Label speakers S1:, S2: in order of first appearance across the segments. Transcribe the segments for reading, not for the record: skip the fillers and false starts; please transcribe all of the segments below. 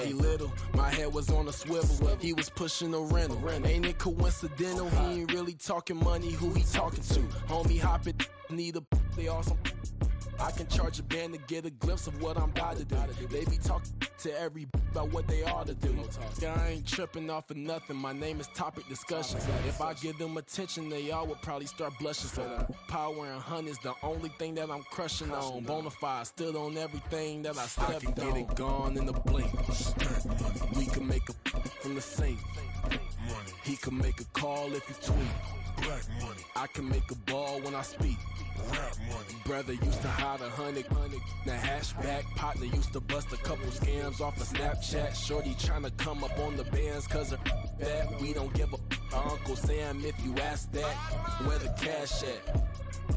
S1: He little, my head was on a swivel. He was pushing a rental. Ain't it coincidental? He ain't really talking money, who he talking to? Homie hopping, need a they awesome. I can charge a band to get a glimpse of what I'm about to do. They be talking to every about what they ought to do. Yeah, I ain't tripping off of nothing. My name is topic discussion. If I give them attention, they all would probably start blushing. So power and hunt is the only thing that I'm crushing on. Bonafide, stood on everything that I stepped on. Get it gone in a blink. We can make a from the sink. He can make a call if you tweet. Black money. I can make a ball when I speak. Rap money. Brother used to hide 100. The hashback partner used to bust a couple scams off of Snapchat. Shorty tryna come up on the bands cause of that. We don't give a Uncle Sam if you ask that. Where the cash at?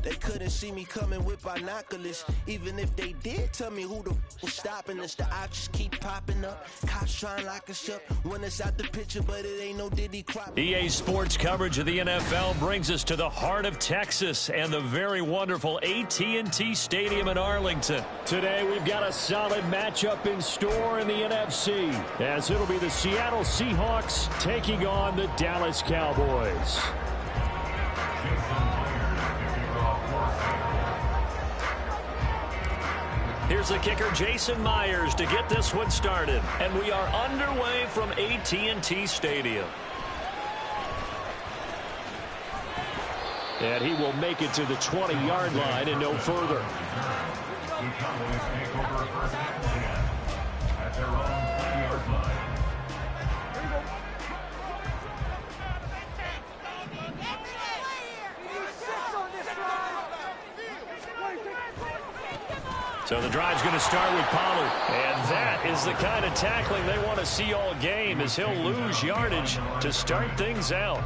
S2: They couldn't see me coming with binoculars. Even if they did, tell me who the was stopping us. The options keep popping up. Cops trying to lock us up when it's out the picture, but it ain't no Diddy crop.
S3: EA Sports coverage of the NFL brings us to the heart of Texas and the very wonderful AT&T Stadium in Arlington. Today we've got a solid matchup in store in the NFC, as it'll be the Seattle Seahawks taking on the Dallas Cowboys. Here's the kicker, Jason Myers, to get this one started. And we are underway from AT&T Stadium. And he will make it to the 20-yard line and no further. The Cowboys take over first and 10 at their own 20-yard line. So the drive's going to start with Pollard. And that is the kind of tackling they want to see all game, as he'll lose yardage to start things out.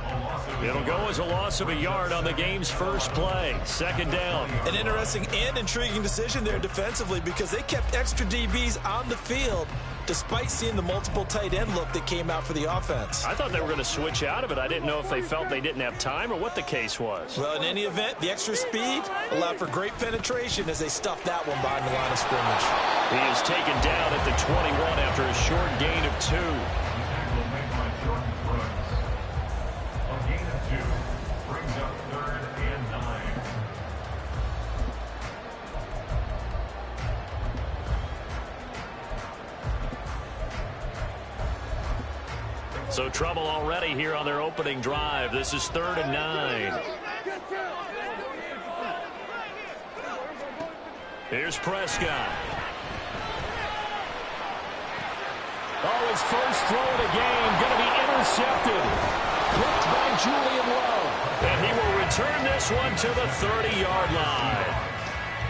S3: It'll go as a loss of a yard on the game's first play. Second down.
S4: An interesting and intriguing decision there defensively, because they kept extra DBs on the field despite seeing the multiple tight end look that came out for the offense.
S3: I thought they were going to switch out of it. I didn't know if they felt they didn't have time or what the case was.
S4: Well, in any event, the extra speed allowed for great penetration as they stuffed that one behind the line of scrimmage.
S3: He is taken down at the 21 after a short gain of 2. A gain of 2 brings up 3rd and 9. So trouble already here on their opening drive. This is 3rd and 9. Here's Prescott. Oh, his first throw of the game going to be intercepted. Picked by Julian Love. And he will return this one to the 30-yard line.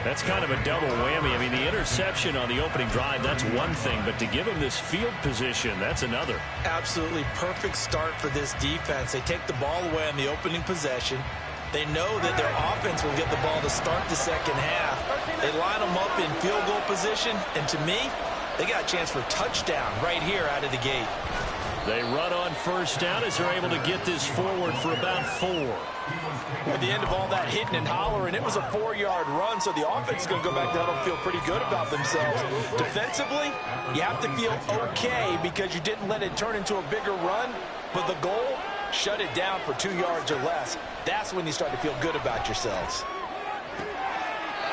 S3: That's kind of a double whammy. I mean, the interception on the opening drive, that's one thing, but to give him this field position, that's another.
S4: Absolutely perfect start for this defense. They take the ball away on the opening possession. They know that their offense will get the ball to start the second half. They line them up in field goal position, and to me, they got a chance for a touchdown right here out of the gate.
S3: They run on first down as they're able to get this forward for about 4.
S4: At the end of all that hitting and hollering, it was a 4-yard run, so the offense is going to go back down and feel pretty good about themselves. Defensively, you have to feel okay because you didn't let it turn into a bigger run, but the goal, shut it down for 2 yards or less. That's when you start to feel good about yourselves.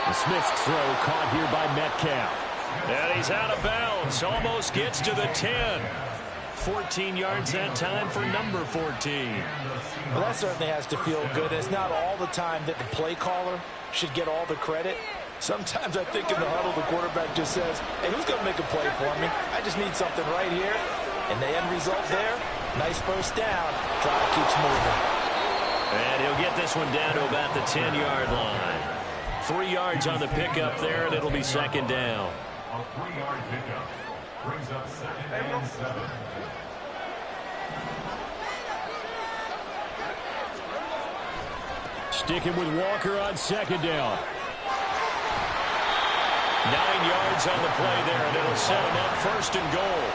S3: The Smith's throw caught here by Metcalf. And he's out of bounds, almost gets to the 10. 14 yards that time for number 14.
S4: Well, that certainly has to feel good. It's not all the time that the play caller should get all the credit. Sometimes I think in the huddle, the quarterback just says, hey, who's going to make a play for me? I just need something right here. And the end result there, nice first down. Drive keeps moving.
S3: And he'll get this one down to about the 10-yard line. 3 yards on the pickup there, and it'll be second down. A 3-yard pickup brings up 2nd and 7. Sticking with Walker on second down. 9 yards on the play there, and it'll set him up first and goal.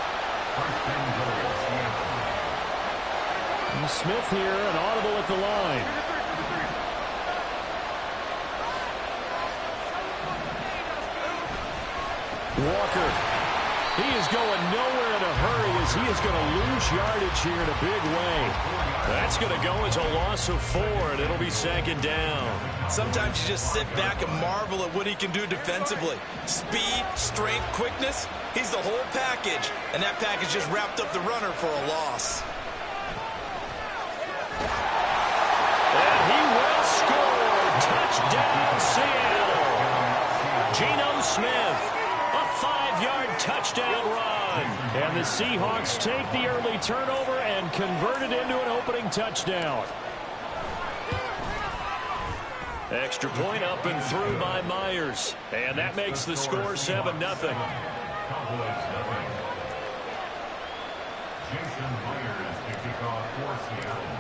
S3: And Smith here, an audible at the line. Walker. He is going nowhere as he is going to lose yardage here in a big way. That's going to go as a loss of 4, and it'll be second down.
S4: Sometimes you just sit back and marvel at what he can do defensively. Speed, strength, quickness, he's the whole package. And that package just wrapped up the runner for a loss.
S3: And he will score. Touchdown, Seattle. Geno Smith, a 5-yard touchdown run. And the Seahawks take the early turnover and convert it into an opening touchdown. Extra point up and through by Myers. And that makes the score 7-0.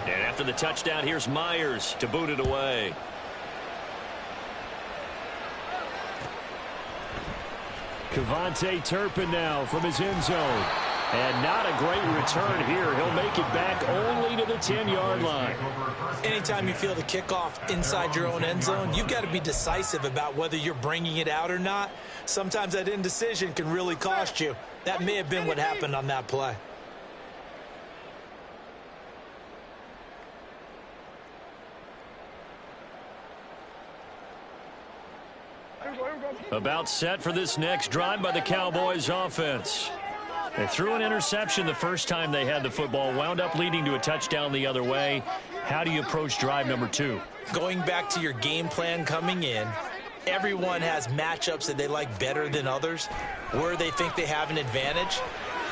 S3: And after the touchdown, here's Myers to boot it away. Kevontae Turpin now from his end zone. And not a great return here. He'll make it back only to the 10-yard line.
S4: Anytime you feel the kickoff inside your own end zone, you've got to be decisive about whether you're bringing it out or not. Sometimes that indecision can really cost you. That may have been what happened on that play.
S3: About set for this next drive by the Cowboys offense. They threw an interception the first time they had the football, wound up leading to a touchdown the other way. How do you approach drive number 2?
S4: Going back to your game plan coming in, everyone has matchups that they like better than others. Where they think they have an advantage,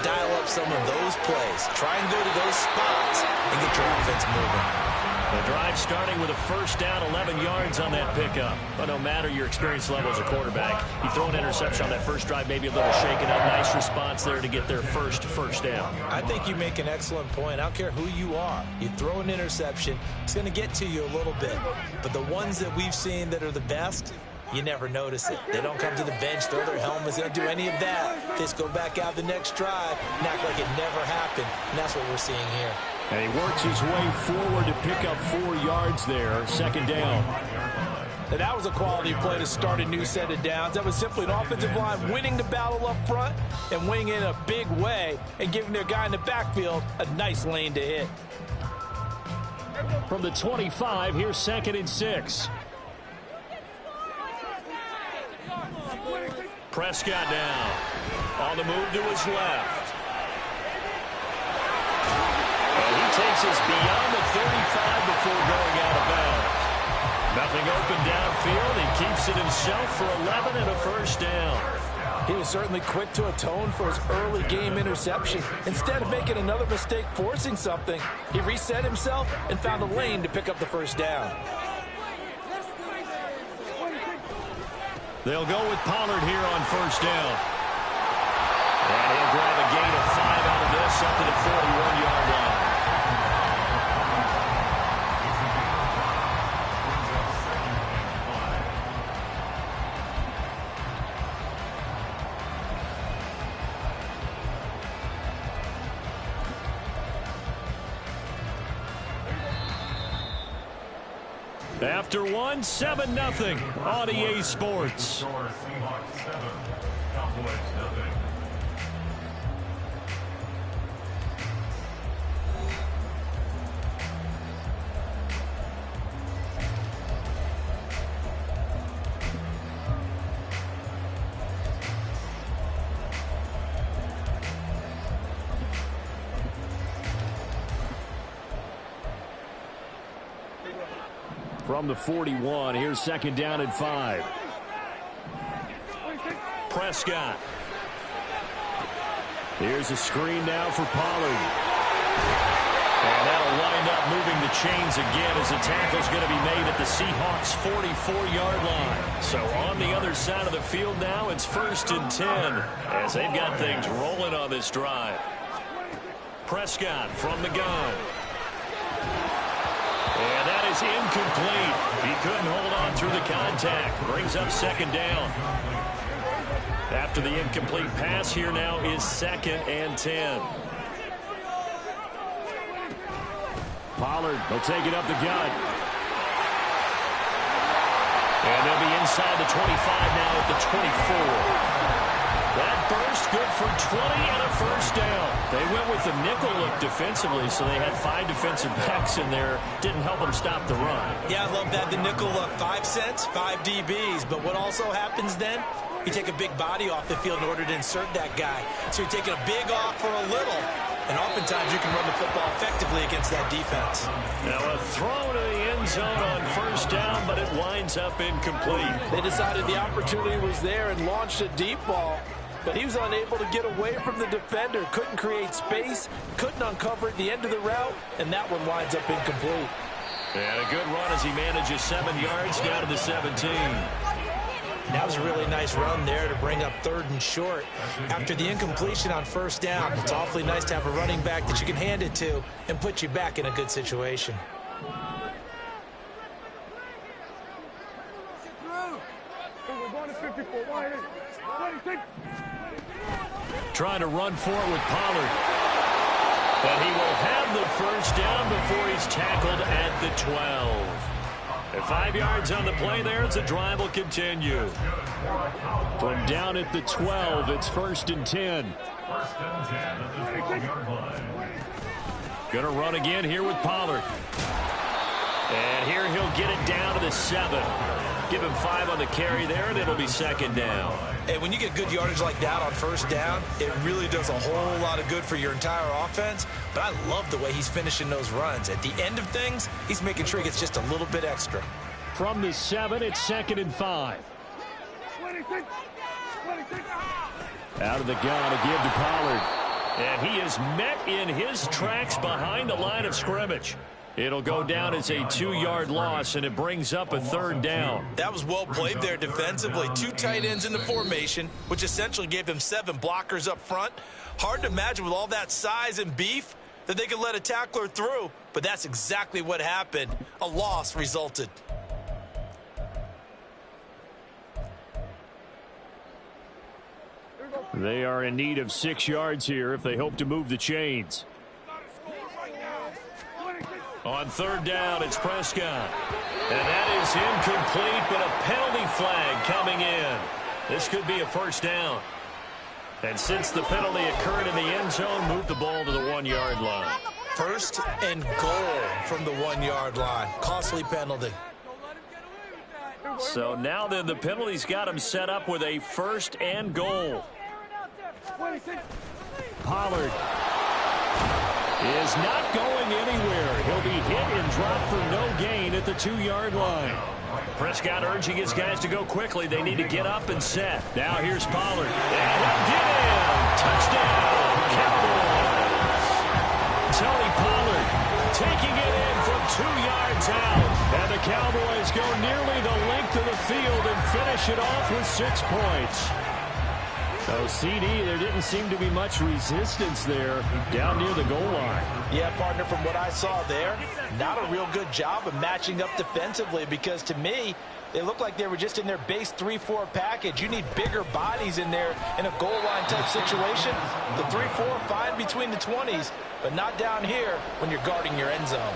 S4: dial up some of those plays. Try and go to those spots and get your offense moving.
S3: The drive starting with a first down, 11 yards on that pickup. But no matter your experience level as a quarterback, you throw an interception on that first drive, maybe a little shaken up. Nice response there to get their first down.
S4: I think you make an excellent point. I don't care who you are. You throw an interception, it's going to get to you a little bit. But the ones that we've seen that are the best, you never notice it. They don't come to the bench, throw their helmets, they don't do any of that. They just go back out the next drive and act like it never happened. And that's what we're seeing here.
S3: And he works his way forward to pick up 4 yards there, second down.
S4: And that was a quality play to start a new set of downs. That was simply an offensive line winning the battle up front and winning in a big way and giving their guy in the backfield a nice lane to hit.
S3: From the 25, here's 2nd and 6. Prescott now on the move to his left. And he takes us beyond the 35 before going out of bounds. Nothing open downfield. He keeps it himself for 11 and a first down.
S4: He was certainly quick to atone for his early game interception. Instead of making another mistake forcing something, he reset himself and found a lane to pick up the first down.
S3: They'll go with Pollard here on first down. And he'll grab a gain of 5 out of this up to the 41-yard line. After 1, 7-0 on EA Sports. From the 41, here's 2nd down and 5. Prescott. Here's a screen now for Pollard. And that'll wind up moving the chains again as the tackle's going to be made at the Seahawks' 44-yard line. So on the other side of the field now, it's 1st and 10 as they've got things rolling on this drive. Prescott from the gun. And that is incomplete. He couldn't hold on through the contact. Brings up 2nd down. After the incomplete pass, here now is 2nd and 10. Pollard will take it up the gut. And they'll be inside the 25 now at the 24. That burst good for 20 and a first down. They went with the nickel look defensively, so they had 5 defensive backs in there. Didn't help them stop the run.
S4: Yeah, I love that. The nickel look, 5 cents, 5 DBs. But what also happens then, you take a big body off the field in order to insert that guy. So you're taking a big off for a little. And oftentimes you can run the football effectively against that defense.
S3: Now a throw to the end zone on first down, but it winds up incomplete.
S4: They decided the opportunity was there and launched a deep ball. But he was unable to get away from the defender. Couldn't create space. Couldn't uncover at the end of the route. And that one winds up incomplete.
S3: And a good run as he manages 7 yards down to the 17.
S4: That was a really nice run there to bring up 3rd and short. After the incompletion on first down, it's awfully nice to have a running back that you can hand it to and put you back in a good situation.
S3: Trying to run for it with Pollard. But he will have the first down before he's tackled at the 12. At 5 yards on the play there, as the drive will continue. From down at the 12, it's 1st and 10. Gonna run again here with Pollard. And here he'll get it down to the 7. Give him 5 on the carry there, and it'll be 2nd down.
S4: Hey, when you get good yardage like that on first down, it really does a whole lot of good for your entire offense. But I love the way he's finishing those runs. At the end of things, he's making sure he gets just a little bit extra.
S3: From the 7, it's 2nd and 5. Out of the gun to give to Pollard. And he is met in his tracks behind the line of scrimmage. It'll go down as a 2-yard loss, and it brings up a 3rd down.
S4: That was well played there defensively. 2 tight ends in the formation, which essentially gave them 7 blockers up front. Hard to imagine with all that size and beef that they could let a tackler through, but that's exactly what happened. A loss resulted.
S3: They are in need of 6 yards here if they hope to move the chains. On 3rd down, it's Prescott. And that is incomplete, but a penalty flag coming in. This could be a 1st down. And since the penalty occurred in the end zone, move the ball to the 1-yard line.
S4: 1st and goal from the 1-yard line. Costly penalty.
S3: So now then, the penalty's got him set up with a 1st and goal. Pollard is not going anywhere. He'll be hit and dropped for no gain at the 2-yard line. Prescott urging his guys to go quickly. They need to get up and set. Now here's Pollard. And he'll get in. Touchdown, Cowboys. Tony Pollard taking it in from 2 yards out. And the Cowboys go nearly the length of the field and finish it off with 6 points. So, CD, there didn't seem to be much resistance there down near the goal line.
S4: Yeah, partner, from what I saw there, not a real good job of matching up defensively because, to me, they looked like they were just in their base 3-4 package. You need bigger bodies in there in a goal line type situation. The 3-4, fine between the 20s, but not down here when you're guarding your end zone.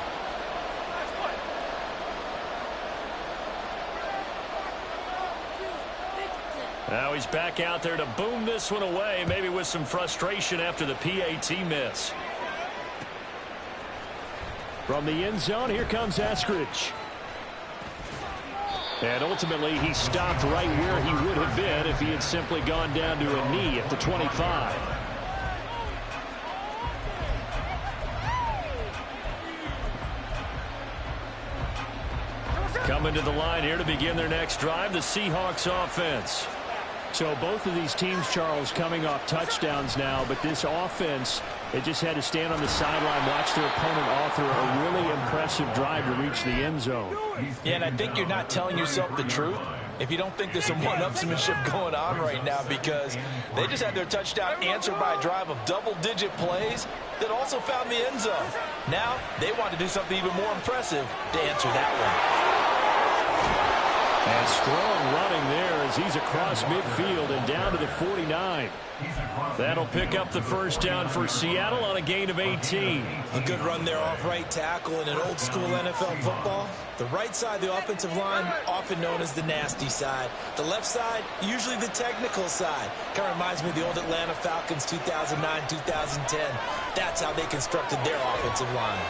S3: Now he's back out there to boom this one away, maybe with some frustration after the PAT miss. From the end zone, here comes Eskridge. And ultimately, he stopped right where he would have been if he had simply gone down to a knee at the 25. Coming to the line here to begin their next drive, the Seahawks offense. So both of these teams, Charles, coming off touchdowns now, but this offense, they just had to stand on the sideline, watch their opponent author a really impressive drive to reach the end zone.
S4: Yeah, and I think you're not telling yourself the truth if you don't think there's some one-upsmanship going on right now, because they just had their touchdown answered by a drive of double-digit plays that also found the end zone. Now they want to do something even more impressive to answer that one.
S3: And strong running there as he's across midfield and down to the 49. That'll pick up the first down for Seattle on a gain of 18.
S4: A good run there off right tackle in an old school NFL football. The right side, the offensive line, often known as the nasty side. The left side, usually the technical side. Kind of reminds me of the old Atlanta Falcons 2009, 2010. That's how they constructed their offensive line.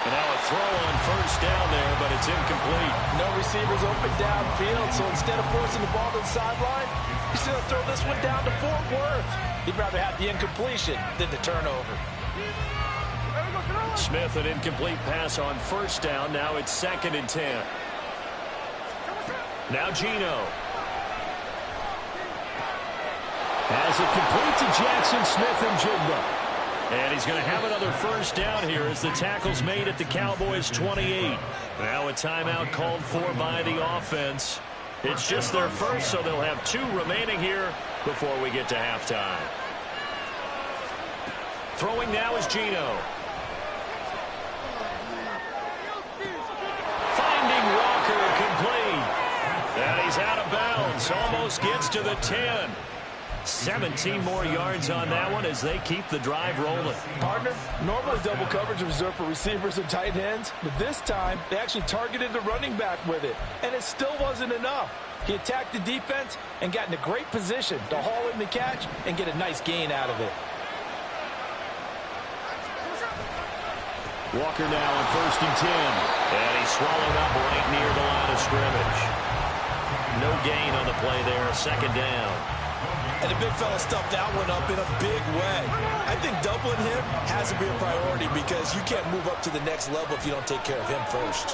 S3: And now a throw on first down there, but it's incomplete.
S4: No receivers open downfield, so instead of forcing the ball to the sideline, he's going to throw this one down to Fort Worth. He'd rather have the incompletion than the turnover.
S3: Smith, an incomplete pass on first down. Now it's 2nd and 10. Now Geno. Has it complete to Jackson Smith and Jigba. And he's going to have another first down here as the tackle's made at the Cowboys' 28. Now a timeout called for by the offense. It's just their first, so they'll have 2 remaining here before we get to halftime. Throwing now is Geno. Finding Walker complete. And he's out of bounds. Almost gets to the 10. 17 more yards on that one as they keep the drive rolling.
S4: Partner, normally double coverage is reserved for receivers and tight ends, but this time they actually targeted the running back with it, and it still wasn't enough. He attacked the defense and got in a great position to haul in the catch and get a nice gain out of it.
S3: Walker now on 1st and 10. And he's swallowed up right near the line of scrimmage. No gain on the play there, 2nd down.
S4: And the big fella stuffed that one up in a big way. I think doubling him has to be a priority because you can't move up to the next level if you don't take care of him first.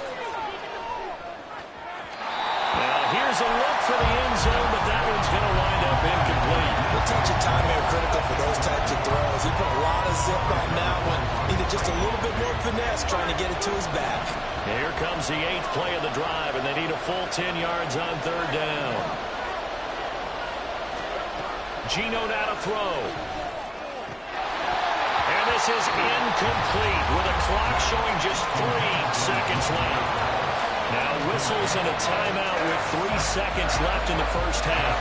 S3: Now here's a look for the end zone, but that one's going to wind up incomplete.
S4: The touch of time here critical for those types of throws. He put a lot of zip on that one. Needed just a little bit more finesse trying to get it to his back.
S3: Here comes the 8th play of the drive, and they need a full 10 yards on 3rd down. Geno now to throw. And this is incomplete with a clock showing just 3 seconds left. Now whistles and a timeout with 3 seconds left in the first half.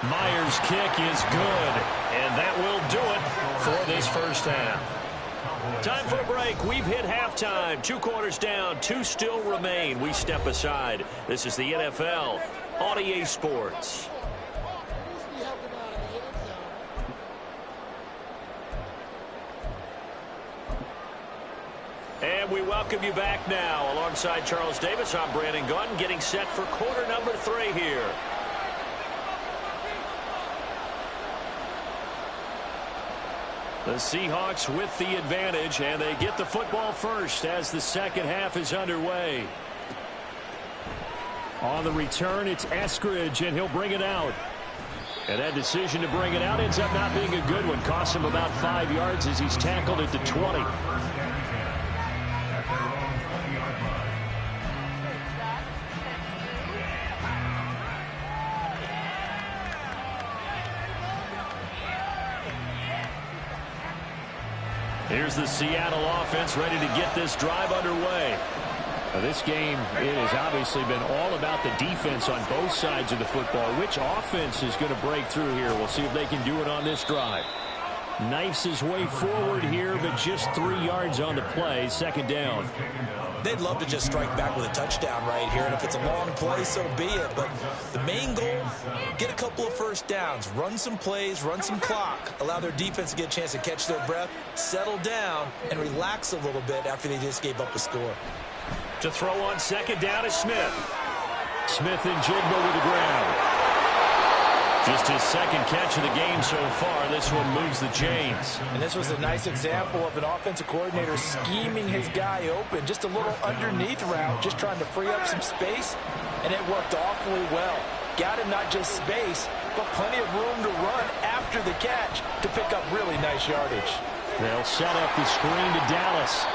S3: Myers' kick is good, and that will do it for this first half. Time for a break. We've hit halftime. 2 quarters down. 2 still remain. We step aside. This is the NFL on EA Sports. And we welcome you back now. Alongside Charles Davis, I'm Brandon Gunn, getting set for quarter number 3 here. The Seahawks with the advantage, and they get the football first as the second half is underway. On the return, it's Eskridge, and he'll bring it out. And that decision to bring it out ends up not being a good one. Costs him about 5 yards as he's tackled at the 20. Here's the Seattle offense ready to get this drive underway. Now, this game, it has obviously been all about the defense on both sides of the football. Which offense is going to break through here? We'll see if they can do it on this drive. Knifes his way forward here, but just 3 yards on the play. 2nd down.
S4: They'd love to just strike back with a touchdown right here, and if it's a long play, so be it. But the main goal, get a couple of first downs, run some plays, run some clock, allow their defense to get a chance to catch their breath, settle down, and relax a little bit after they just gave up a score.
S3: To throw on 2nd down is Smith. Smith and Jigba with the ground. Just his 2nd catch of the game so far. This one moves the chains.
S4: And this was a nice example of an offensive coordinator scheming his guy open. Just a little underneath route, just trying to free up some space, and it worked awfully well. Got him not just space, but plenty of room to run after the catch to pick up really nice yardage.
S3: They'll set up the screen to Dallas.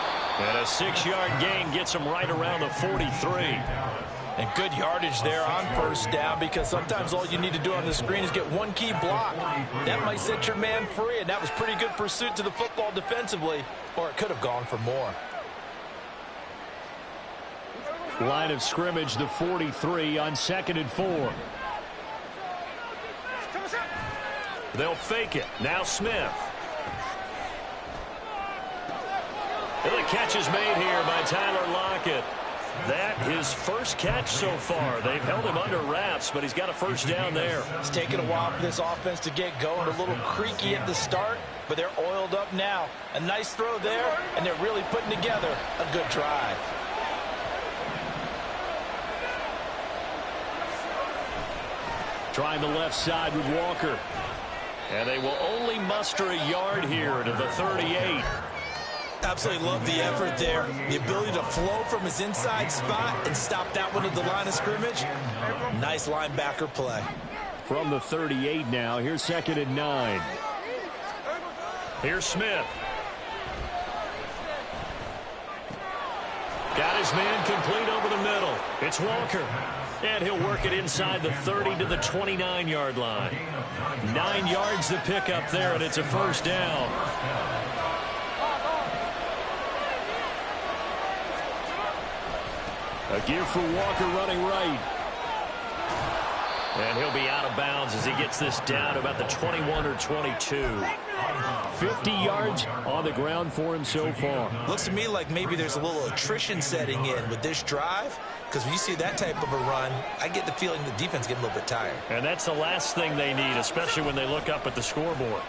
S3: And a 6-yard gain gets him right around the 43.
S4: And good yardage there on first down, because sometimes all you need to do on the screen is get one key block. That might set your man free, and that was pretty good pursuit to the football defensively, or it could have gone for more.
S3: Line of scrimmage, the 43 on 2nd and 4. They'll fake it. Now Smith. And the catch is made here by Tyler Lockett. That his first catch so far. They've held him under wraps, but he's got a first down there.
S4: It's taken a while for this offense to get going. A little creaky at the start, but they're oiled up now. A nice throw there, and they're really putting together a good drive.
S3: Trying the left side with Walker. And they will only muster a yard here to the 38.
S4: Absolutely love the effort there. The ability to flow from his inside spot and stop that one at the line of scrimmage. Nice linebacker play.
S3: From the 38 now, here's 2nd and 9. Here's Smith. Got his man complete over the middle. It's Walker. And he'll work it inside the 30 to the 29-yard line. 9 yards to pick up there, and it's a first down. A gear for Walker running right. And he'll be out of bounds as he gets this down to about the 21 or 22. 50 yards on the ground for him so far.
S4: Looks to me like maybe there's a little attrition setting in with this drive, because when you see that type of a run, I get the feeling the defense getting a little bit tired.
S3: And that's the last thing they need, especially when they look up at the scoreboard.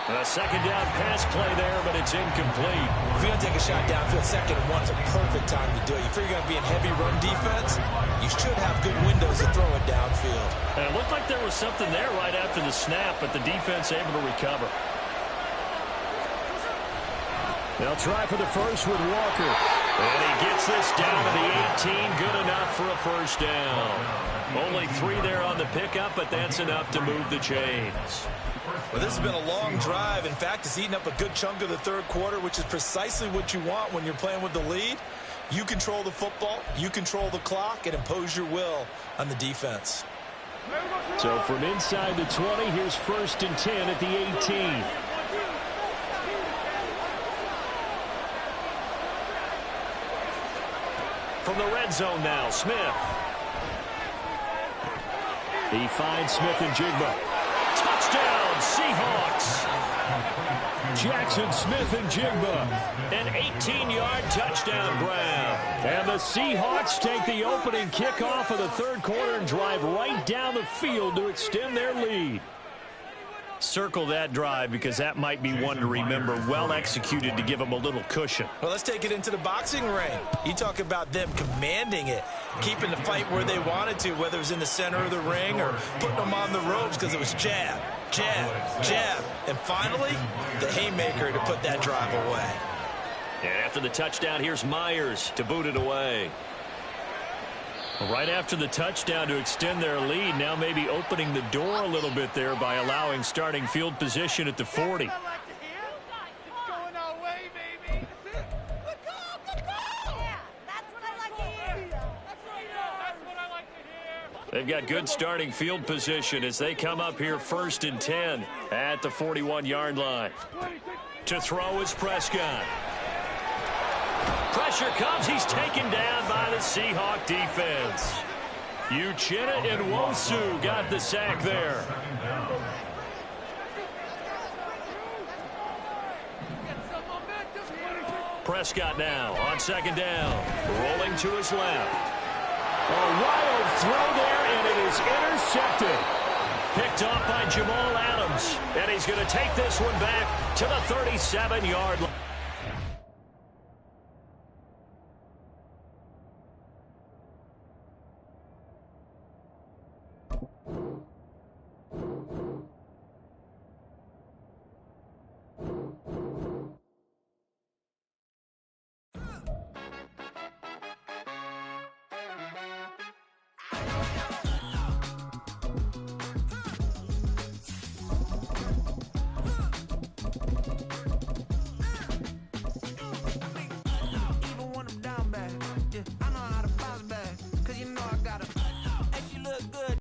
S3: A second down pass play there, but it's incomplete.
S4: If you're going to take a shot downfield, 2nd and 1 is a perfect time to do it. If you're going to be in heavy run defense, you should have good windows to throw it downfield.
S3: And it looked like there was something there right after the snap, but the defense able to recover. They'll try for the first with Walker. And he gets this down to the 18. Good enough for a first down. Only 3 there on the pickup, but that's enough to move the chains.
S4: Well, this has been a long drive. In fact, it's eaten up a good chunk of the third quarter, which is precisely what you want when you're playing with the lead. You control the football, you control the clock, and impose your will on the defense.
S3: So from inside the 20, here's 1st and 10 at the 18. From the red zone now, Smith. He finds Smith and Jigba. Touchdown, Seahawks. Jackson Smith and Jigba. An 18-yard touchdown grab. And the Seahawks take the opening kickoff of the third quarter and drive right down the field to extend their lead. Circle that drive, because that might be one to remember. Well executed to give them a little cushion.
S4: Well, let's take it into the boxing ring. You talk about them commanding it, keeping the fight where they wanted to, whether it was in the center of the ring or putting them on the ropes, because it was jab, jab, jab. And finally, the haymaker to put that drive away.
S3: And after the touchdown, here's Myers to boot it away. Right after the touchdown to extend their lead, now maybe opening the door a little bit there by allowing starting field position at the 40. They've got good starting field position as they come up here 1st and 10 at the 41-yard line. To throw is Prescott. Pressure comes. He's taken down by the Seahawk defense. Uchenna and Nwosu got the sack there. Prescott now on 2nd down. Rolling to his left. A wild throw there, and it is intercepted. Picked off by Jamal Adams. And he's going to take this one back to the 37-yard line.